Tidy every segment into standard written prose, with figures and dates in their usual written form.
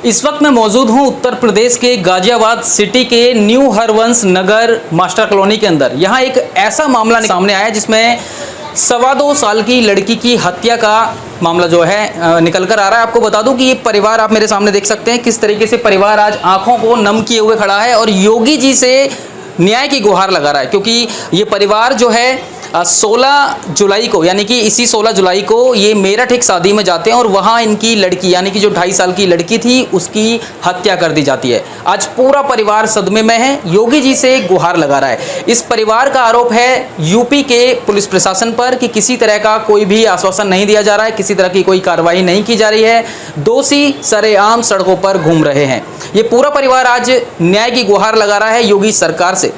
इस वक्त मैं मौजूद हूं उत्तर प्रदेश के गाजियाबाद सिटी के न्यू हरवंश नगर मास्टर कॉलोनी के अंदर। यहां एक ऐसा मामला सामने आया जिसमें 2.25 साल की लड़की की हत्या का मामला जो है निकल कर आ रहा है। आपको बता दूं कि ये परिवार आप मेरे सामने देख सकते हैं किस तरीके से परिवार आज आंखों को नम किए हुए खड़ा है और योगी जी से न्याय की गुहार लगा रहा है, क्योंकि ये परिवार जो है 16 जुलाई को, यानी कि इसी 16 जुलाई को ये मेरठ एक शादी में जाते हैं और वहाँ इनकी लड़की यानी कि जो 2.5 साल की लड़की थी उसकी हत्या कर दी जाती है। आज पूरा परिवार सदमे में है, योगी जी से गुहार लगा रहा है। इस परिवार का आरोप है यूपी के पुलिस प्रशासन पर कि किसी तरह का कोई भी आश्वासन नहीं दिया जा रहा है, किसी तरह की कोई कार्रवाई नहीं की जा रही है, दोषी सरेआम सड़कों पर घूम रहे हैं। ये पूरा परिवार आज न्याय की गुहार लगा रहा है योगी सरकार से।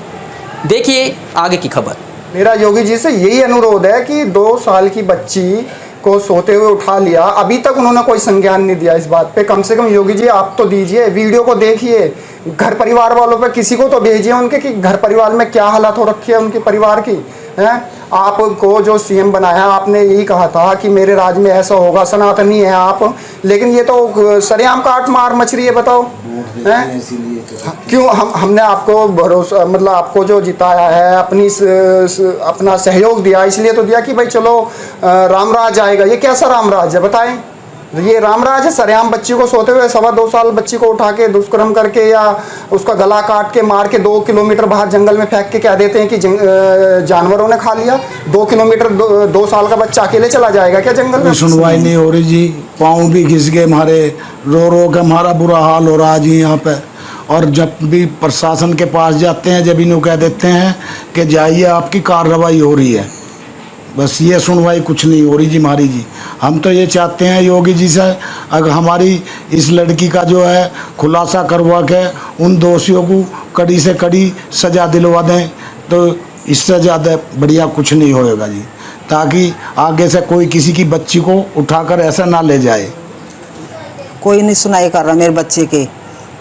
देखिए आगे की खबर। मेरा योगी जी से यही अनुरोध है कि 2 साल की बच्ची को सोते हुए उठा लिया, अभी तक उन्होंने कोई संज्ञान नहीं दिया इस बात पे। कम से कम योगी जी आप तो दीजिए, वीडियो को देखिए, घर परिवार वालों पे किसी को तो भेजिए उनके कि घर परिवार में क्या हालत हो रखी है उनके परिवार की है। आपको जो सीएम बनाया आपने यही कहा था कि मेरे राज में ऐसा होगा, सनातनी है आप, लेकिन ये तो सरेआम काट मार मच रही है। बताओ हैं क्यों हमने आपको भरोसा, मतलब आपको जो जिताया है, अपना सहयोग दिया, इसलिए तो दिया कि भाई चलो रामराज आएगा। ये कैसा रामराज है बताएं? ये रामराज है? सरेआम बच्ची को सोते हुए 2.25 साल बच्ची को उठा के दुष्कर्म करके या उसका गला काट के मार के 2 किलोमीटर बाहर जंगल में फेंक के कह देते हैं कि जानवरों ने खा लिया। 2 किलोमीटर 2 साल का बच्चा अकेले चला जाएगा क्या जंगल में? सुनवाई नहीं हो रही जी, पाँव भी घिस गए हमारे, रो रो के हमारा बुरा हाल हो रहा है जी यहाँ पे। और जब भी प्रशासन के पास जाते हैं जब इन्हों कह देते हैं कि जाइए आपकी कार्रवाई हो रही है, बस ये सुनवाई कुछ नहीं हो रही जी हमारी जी। हम तो ये चाहते हैं योगी जी से अगर हमारी इस लड़की का जो है खुलासा करवा के उन दोषियों को कड़ी से कड़ी सज़ा दिलवा दें, तो इससे ज़्यादा बढ़िया कुछ नहीं होएगा जी, ताकि आगे से कोई किसी की बच्ची को उठाकर ऐसा ना ले जाए। कोई नहीं सुनाई कर रहा मेरे बच्चे के,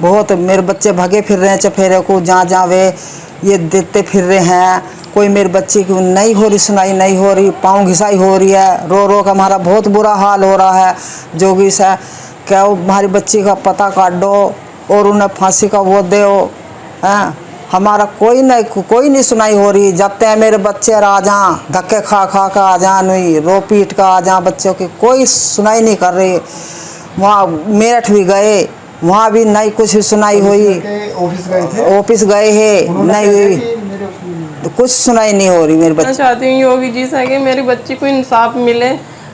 बहुत मेरे बच्चे भगे फिर रहे हैं चफेरे को, जहाँ जहाँ वे ये देते फिर रहे हैं। कोई मेरे बच्चे की नहीं हो रही सुनाई, नहीं हो रही, पाँव घिसाई हो रही है, रो रो का हमारा बहुत बुरा हाल हो रहा है। जोगी से क्या हमारी बच्ची का पता काट दो और उन्हें फांसी का वो दो हैं। हमारा कोई नहीं सुनाई हो रही। जब तक मेरे बच्चे आ जा धक्के खा का आ जा, नहीं रो पीट का आ जा, बच्चों की कोई सुनाई नहीं कर रही। वहाँ मेरठ भी गए, वहाँ भी नहीं कुछ सुनाई हुई। ऑफिस गए हैं, नहीं हुई, कुछ सुनाई नहीं हो रही मेरे बच्चे। मैं चाहती हूँ योगी जी से कि मेरी बच्ची को इंसाफ मिले,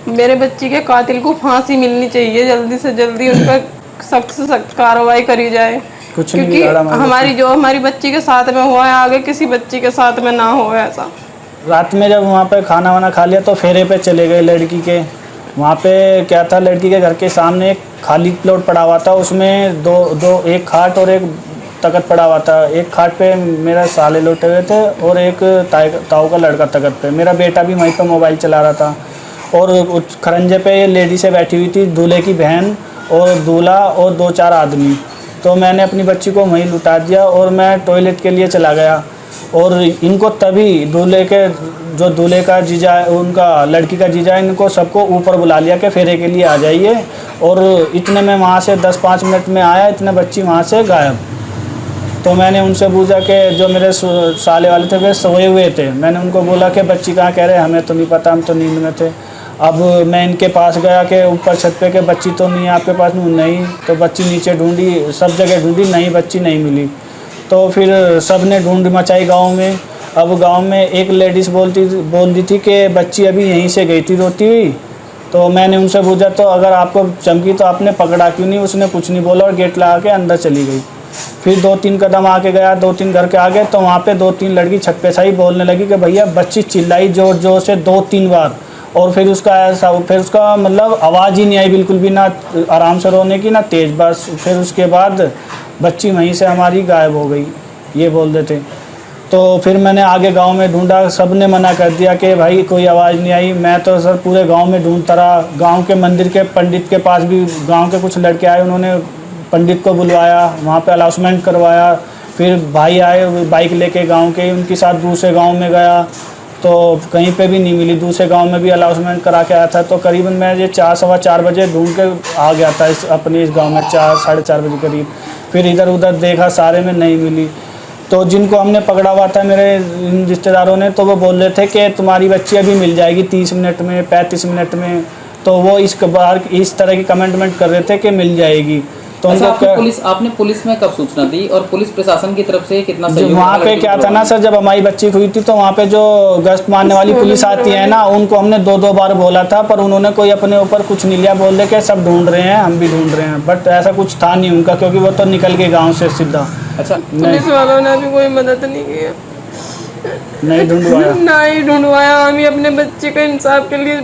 मेरे बच्ची के कातिल को फांसी मिलनी चाहिए, जल्दी से जल्दी उन पर सख्त से सख्त कार्रवाई करी जाए, क्योंकि हमारी बच्ची के साथ में हुआ है, आगे किसी बच्ची के साथ में ना हो ऐसा। रात में जब वहाँ पे खाना वाना खा लिया तो फेरे पे चले गए लड़की के। वहाँ पे क्या था, लड़की के घर के सामने एक खाली प्लॉट पड़ा हुआ था, उसमें एक खाट और एक तख्त पड़ा हुआ था। एक खाट पे मेरा साले लोटे हुए थे और एक ताऊ का लड़का तख्त पे। मेरा बेटा भी वहीं पे मोबाइल चला रहा था और खरंजे पे ये लेडी से बैठी हुई थी, दूल्हे की बहन और दूल्हा और 2-4 आदमी। तो मैंने अपनी बच्ची को वहीं लुटा दिया और मैं टॉयलेट के लिए चला गया और इनको तभी दूल्हे का जीजा, उनका लड़की का जीजा, इनको सबको ऊपर बुला लिया कि फेरे के लिए आ जाइए। और इतने में वहाँ से 10-5 मिनट में आया, इतने बच्ची वहाँ से गायब। तो मैंने उनसे पूछा कि जो मेरे साले वाले थे वे सोए हुए थे, मैंने उनको बोला कि बच्ची कहाँ, कह रहे हमें तो नहीं पता, हम तो नींद में थे। अब मैं इनके पास गया कि ऊपर छत पे कि बच्ची तो नहीं है आपके पास? नहीं। तो बच्ची नीचे ढूंढी, सब जगह ढूंढी, नहीं बच्ची नहीं मिली। तो फिर सब ने ढूंढ मचाई गांव में। अब गांव में एक लेडीज़ बोल दी थी कि बच्ची अभी यहीं से गई थी रोती हुई। तो मैंने उनसे पूछा तो अगर आपको चमकी तो आपने पकड़ा क्यों नहीं? उसने कुछ नहीं बोला और गेट लगा के अंदर चली गई। फिर 2-3 कदम आके गया, 2-3 घर के आगे, तो वहाँ पे 2-3 लड़की छत पे सही बोलने लगी कि भैया बच्ची चिल्लाई जोर जोर से 2-3 बार, और फिर उसका मतलब आवाज़ ही नहीं आई बिल्कुल भी, ना आराम से रोने की ना तेज़। बस फिर उसके बाद बच्ची वहीं से हमारी गायब हो गई, ये बोल देते। तो फिर मैंने आगे गांव में ढूंढा, सब ने मना कर दिया कि भाई कोई आवाज़ नहीं आई। मैं तो सर पूरे गांव में ढूंढता रहा। गांव के मंदिर के पंडित के पास भी गांव के कुछ लड़के आए, उन्होंने पंडित को बुलवाया, वहाँ पे अनाउंसमेंट करवाया। फिर भाई आए बाइक लेके गांव के, उनके साथ दूसरे गांव में गया, तो कहीं पे भी नहीं मिली। दूसरे गांव में भी अनाउंसमेंट करा के आया था, तो करीबन मैं ये 4-4:15 बजे ढूंढ के आ गया था अपने इस गांव में 4-4:30 बजे करीब। फिर इधर उधर देखा, सारे में नहीं मिली। तो जिनको हमने पकड़ा हुआ था मेरे रिश्तेदारों ने, तो वो बोल रहे थे कि तुम्हारी बच्ची अभी मिल जाएगी 30 मिनट में, 35 मिनट में। तो वो इस बार इस तरह की कमेंटमेंट कर रहे थे कि मिल जाएगी। तो अच्छा, उनको आपने पुलिस में कब सूचना दी और पुलिस प्रशासन की तरफ से कितना सहयोग? वहाँ पे क्या था ना सर, जब हमारी बच्ची हुई थी तो वहाँ पे जो गश्त मारने वाली पुलिस आती है ना, उनको हमने 2-2 बार बोला था, पर उन्होंने कोई अपने ऊपर कुछ नहीं लिया। बोल रहे कि सब ढूंढ रहे हैं, हम भी ढूंढ रहे हैं, बट ऐसा कुछ था नहीं उनका, क्योंकि वो तो निकल के गाँव से सीधा। अच्छा, पुलिस वालों ने भी कोई मदद नहीं किया, नहीं ढूंढवाया, ना ही ढूंढवाया। हम ही अपने बच्चे के इंसाफ के लिए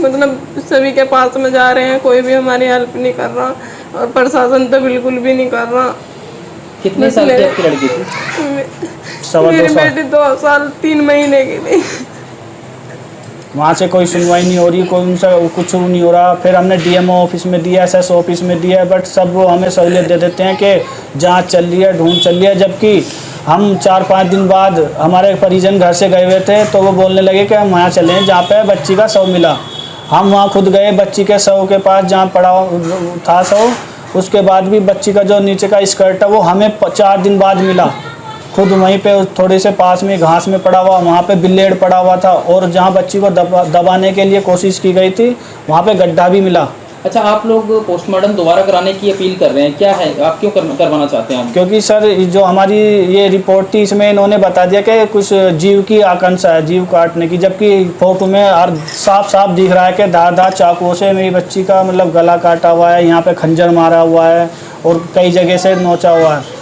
मतलब सभी के पास में जा रहे हैं, कोई भी हमारी हेल्प नहीं कर रहा और प्रशासन तो बिल्कुल भी नहीं कर रहा। कितने साल की आपकी लड़की थी? 2.25 मेरी साल। बेटी 2 साल 3 महीने की थी। वहाँ से कोई सुनवाई नहीं हो रही, कोई उनसे कुछ नहीं हो रहा। फिर हमने डीएमओ ऑफिस में दिया, एसएस ऑफिस में दिया, बट सब वो हमें सहूलियत दे देते हैं कि जांच चल रही है, ढूंढ चल रही है। जबकि हम 4-5 दिन बाद हमारे परिजन घर से गए हुए थे, तो वो बोलने लगे कि हम वहाँ चले जहाँ पे बच्ची का शव मिला। हम वहाँ खुद गए बच्ची के शव के पास, जहाँ पड़ा था शव। उसके बाद भी बच्ची का जो नीचे का स्कर्ट है वो हमें 4 दिन बाद मिला। खुद वहीं पे थोड़े से पास में घास में पड़ा हुआ, वहाँ पे ब्लेड पड़ा हुआ था, और जहाँ बच्ची को दबाने के लिए कोशिश की गई थी वहाँ पे गड्ढा भी मिला। अच्छा, आप लोग पोस्टमार्टम दोबारा कराने की अपील कर रहे हैं, क्या है, आप क्यों करवाना चाहते हैं? क्योंकि सर जो हमारी ये रिपोर्ट थी, इसमें इन्होंने बता दिया कि कुछ जीव की आकांक्षा है, जीव काटने की, जबकि फोटो में साफ साफ दिख रहा है कि धार चाकुओं से मेरी बच्ची का मतलब गला काटा हुआ है, यहाँ पे खंजर मारा हुआ है और कई जगह से नोचा हुआ है।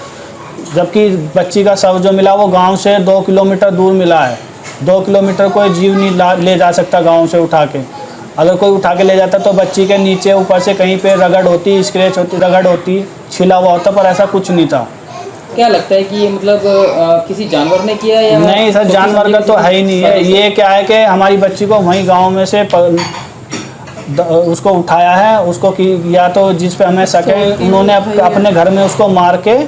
जबकि बच्ची का शव जो मिला वो गांव से 2 किलोमीटर दूर मिला है। 2 किलोमीटर कोई जीव नहीं ले जा सकता गांव से उठा के। अगर कोई उठा के ले जाता तो बच्ची के नीचे ऊपर से कहीं पे रगड़ होती, स्क्रैच होती, रगड़ होती, छिला हुआ होता, पर ऐसा कुछ नहीं था। क्या लगता है कि ये मतलब किसी जानवर ने किया या नहीं सर, जानवर का तो है ही नहीं है। ये क्या है कि हमारी बच्ची को वहीं गाँव में से उसको उठाया है, उसको या तो जिस पे हमें सके उन्होंने अपने घर में उसको मार के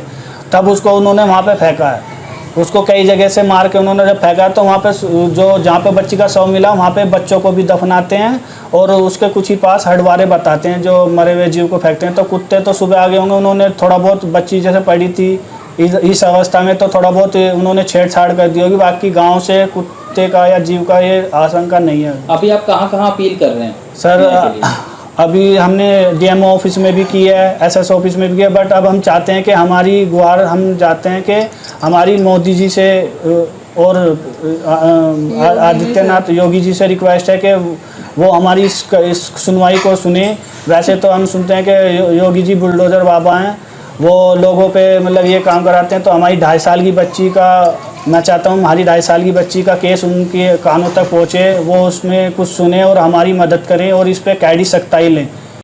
तब उसको उन्होंने वहाँ पे फेंका है। उसको कई जगह से मार के उन्होंने जब फेंका तो वहाँ पे जो जहाँ पे बच्ची का शव मिला वहाँ पे बच्चों को भी दफनाते हैं, और उसके कुछ ही पास हडवारे बताते हैं जो मरे हुए जीव को फेंकते हैं। तो कुत्ते तो सुबह आ गए होंगे, उन्होंने थोड़ा बहुत, बच्ची जैसे पड़ी थी इस अवस्था में, तो थोड़ा बहुत उन्होंने छेड़छाड़ कर दी होगी। बाकी गाँव से कुत्ते का या जीव का ये आशंका नहीं है। अभी आप कहाँ अपील कर रहे हैं सर? अभी हमने डीएमओ ऑफिस में भी की है, एसएस ऑफिस में भी किया, बट अब हम चाहते हैं कि हमारी गुहार, हम चाहते हैं कि हमारी मोदी जी से और आदित्यनाथ योगी जी से रिक्वेस्ट है कि वो हमारी इस सुनवाई को सुने। वैसे तो हम सुनते हैं कि योगी जी बुलडोज़र बाबा हैं, वो लोगों पे मतलब ये काम कराते हैं। तो हमारी 2.5 साल की बच्ची का, मैं चाहता हूँ हमारी 2.5 साल की बच्ची का केस उनके कानों तक पहुँचे, वो उसमें कुछ सुने और हमारी मदद करें और इस पर कैदी सख्ताई लें।